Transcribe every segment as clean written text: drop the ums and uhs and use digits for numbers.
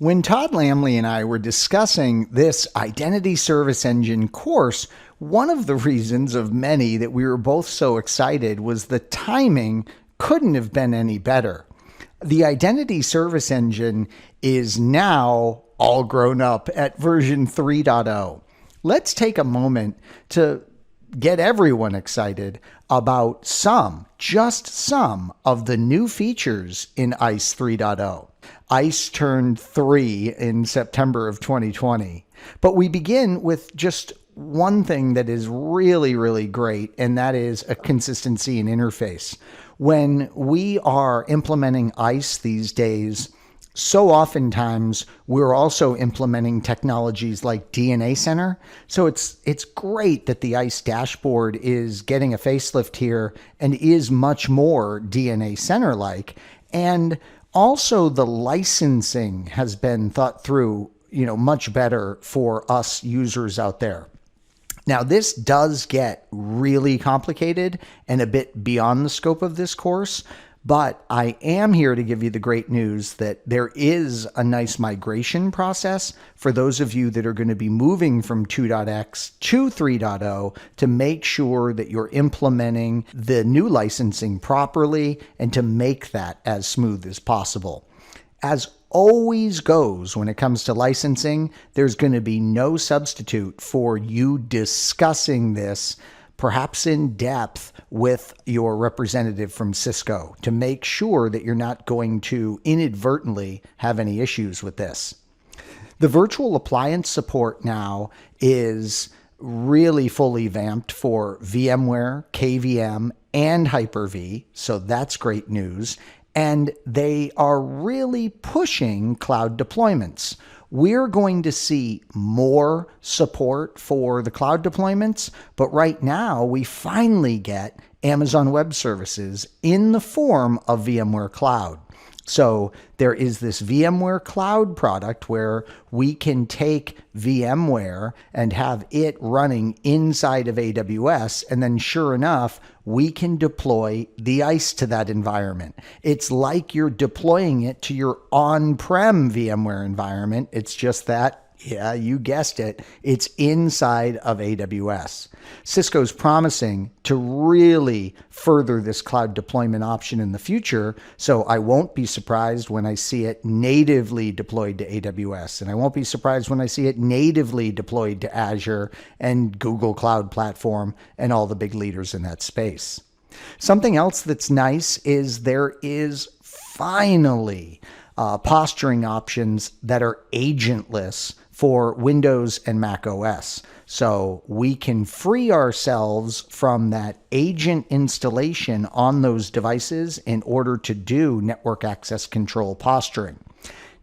When Todd Lamley and I were discussing this Identity Service Engine course, one of the reasons of many that we were both so excited was the timing couldn't have been any better. The Identity Service Engine is now all grown up at version 3.0. Let's take a moment to get everyone excited about just some of the new features in ICE 3.0. ICE turned 3 in September of 2020. But we begin with just one thing that is really, really great, and that is a consistency in interface. When we are implementing ICE these days, so oftentimes we're also implementing technologies like DNA Center. So it's great that the ICE dashboard is getting a facelift here and is much more DNA Center-like. And also the licensing has been thought through, much better for us users out there. Now, this does get really complicated and a bit beyond the scope of this course, but I am here to give you the great news that there is a nice migration process for those of you that are going to be moving from 2.x to 3.0 to make sure that you're implementing the new licensing properly and to make that as smooth as possible. As always goes when it comes to licensing, there's going to be no substitute for you discussing this perhaps in depth with your representative from Cisco to make sure that you're not going to inadvertently have any issues with this. The virtual appliance support now is really fully vamped for VMware, KVM, and Hyper-V, so that's great news. And they are really pushing cloud deployments. We're going to see more support for the cloud deployments, but right now we finally get Amazon Web Services in the form of VMware Cloud. So there is this VMware Cloud product where we can take VMware and have it running inside of AWS, and then sure enough, we can deploy the ICE to that environment. It's like you're deploying it to your on-prem VMware environment. It's just that, yeah, you guessed it, it's inside of AWS. Cisco's promising to really further this cloud deployment option in the future, so I won't be surprised when I see it natively deployed to AWS, and I won't be surprised when I see it natively deployed to Azure and Google Cloud Platform and all the big leaders in that space. Something else that's nice is there is finally posturing options that are agentless for Windows and Mac OS. So we can free ourselves from that agent installation on those devices in order to do network access control posturing.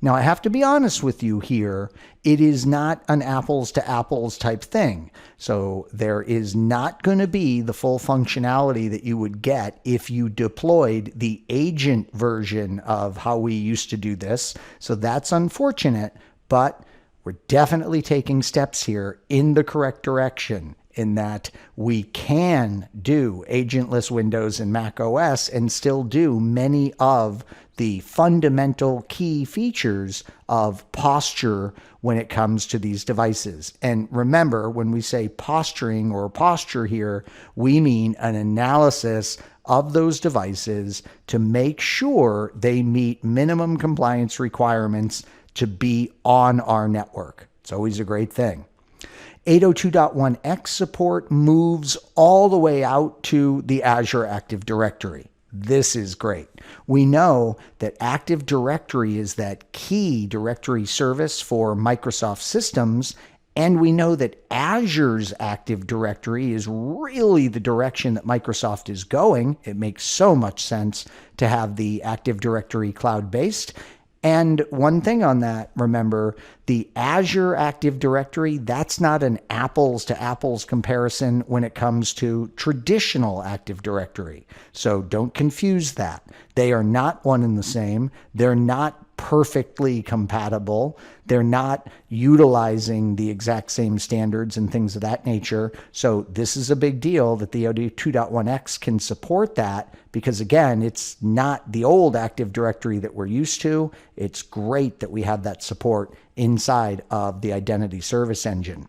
Now, I have to be honest with you here. It is not an apples to apples type thing. So there is not going to be the full functionality that you would get if you deployed the agent version of how we used to do this. So that's unfortunate, but we're definitely taking steps here in the correct direction in that we can do agentless Windows and Mac OS and still do many of the fundamental key features of posture when it comes to these devices. And remember, when we say posturing or posture here, we mean an analysis of those devices to make sure they meet minimum compliance requirements to be on our network. It's always a great thing. 802.1x support moves all the way out to the Azure Active Directory. This is great. We know that Active Directory is that key directory service for Microsoft systems, and we know that Azure's Active Directory is really the direction that Microsoft is going. It makes so much sense to have the Active Directory cloud-based. And one thing on that, remember, the Azure Active Directory, that's not an apples to apples comparison when it comes to traditional Active Directory. So don't confuse that. They are not one and the same. They're not perfectly compatible. They're not utilizing the exact same standards and things of that nature. So this is a big deal that the AOD 2.1x can support that, because again, it's not the old Active Directory that we're used to. It's great that we have that support inside of the Identity Service Engine.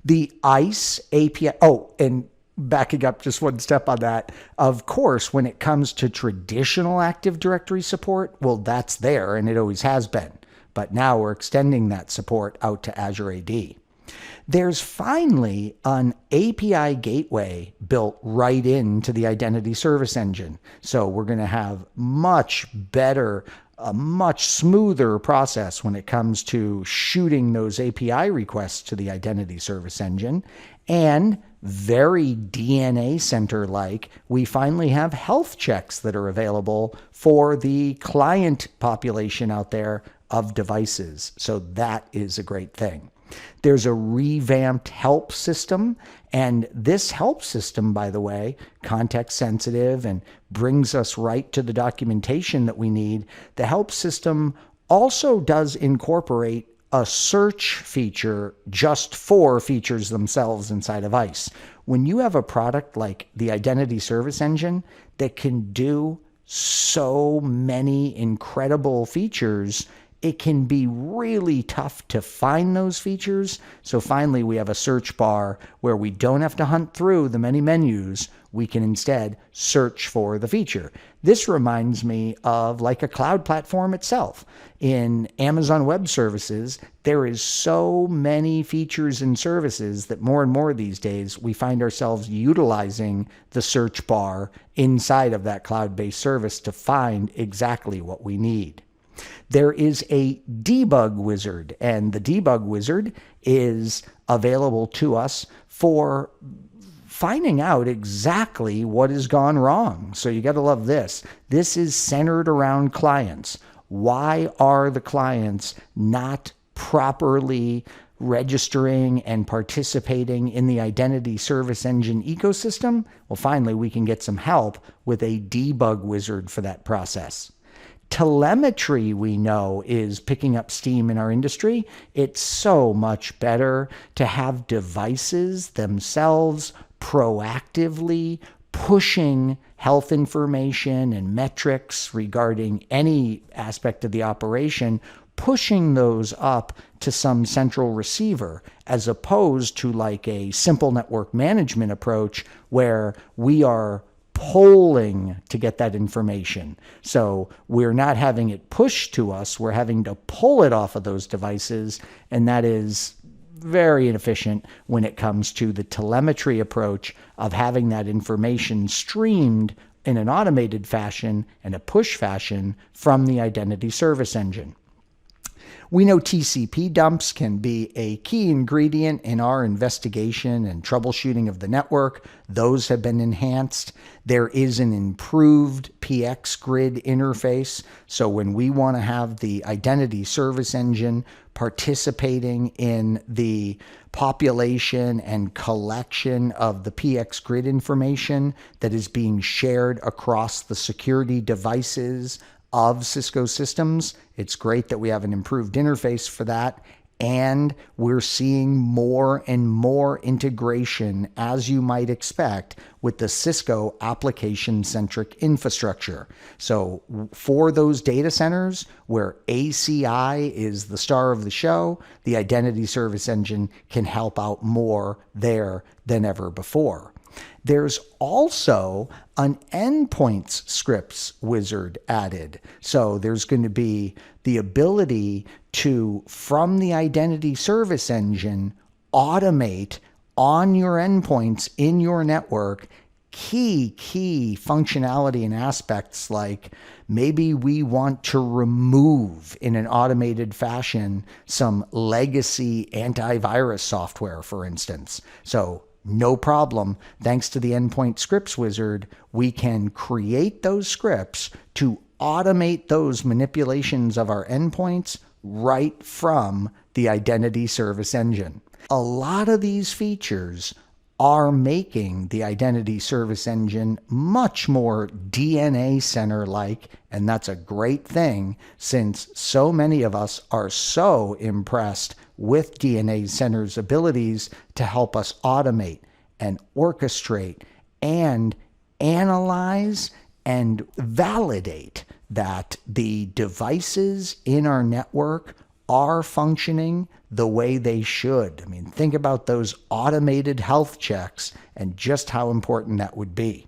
The ICE API, and backing up just one step on that, of course, when it comes to traditional Active Directory support, well, that's there and it always has been. But now we're extending that support out to Azure AD. There's finally an API gateway built right into the Identity Service Engine. So we're going to have a much smoother process when it comes to shooting those API requests to the Identity Service Engine. And very DNA Center-like, we finally have health checks that are available for the client population out there of devices. So that is a great thing. There's a revamped help system, and this help system, by the way, context sensitive and brings us right to the documentation that we need. The help system also does incorporate a search feature just for features themselves inside of ICE. When you have a product like the Identity Service Engine that can do so many incredible features, it can be really tough to find those features. So finally, we have a search bar where we don't have to hunt through the many menus. We can instead search for the feature. This reminds me of like a cloud platform itself. In Amazon Web Services, there is so many features and services that more and more these days we find ourselves utilizing the search bar inside of that cloud-based service to find exactly what we need. There is a debug wizard, and the debug wizard is available to us for finding out exactly what has gone wrong. So you got to love this. This is centered around clients. Why are the clients not properly registering and participating in the Identity Service Engine ecosystem? Well, finally, we can get some help with a debug wizard for that process. Telemetry, we know, is picking up steam in our industry. It's so much better to have devices themselves proactively pushing health information and metrics regarding any aspect of the operation, pushing those up to some central receiver, as opposed to like a simple network management approach where we are polling to get that information. So we're not having it pushed to us, we're having to pull it off of those devices, and that is very inefficient when it comes to the telemetry approach of having that information streamed in an automated fashion and a push fashion from the Identity Service Engine. We know TCP dumps can be a key ingredient in our investigation and troubleshooting of the network. Those have been enhanced. There is an improved PX grid interface. So when we want to have the Identity Service Engine participating in the population and collection of the PX grid information that is being shared across the security devices of Cisco systems, it's great that we have an improved interface for that. And we're seeing more and more integration, as you might expect, with the Cisco application-centric infrastructure. So for those data centers where ACI is the star of the show, the Identity Service Engine can help out more there than ever before. There's also an endpoints scripts wizard added. So there's going to be the ability to, from the Identity Service Engine, automate on your endpoints in your network key functionality and aspects, like maybe we want to remove in an automated fashion some legacy antivirus software, for instance. So no problem. Thanks to the Endpoint Scripts Wizard, we can create those scripts to automate those manipulations of our endpoints right from the Identity Service Engine. A lot of these features are making the Identity Service Engine much more DNA Center like, and that's a great thing since so many of us are so impressed with DNA Center's abilities to help us automate and orchestrate and analyze and validate that the devices in our network are functioning the way they should. I mean, think about those automated health checks and just how important that would be.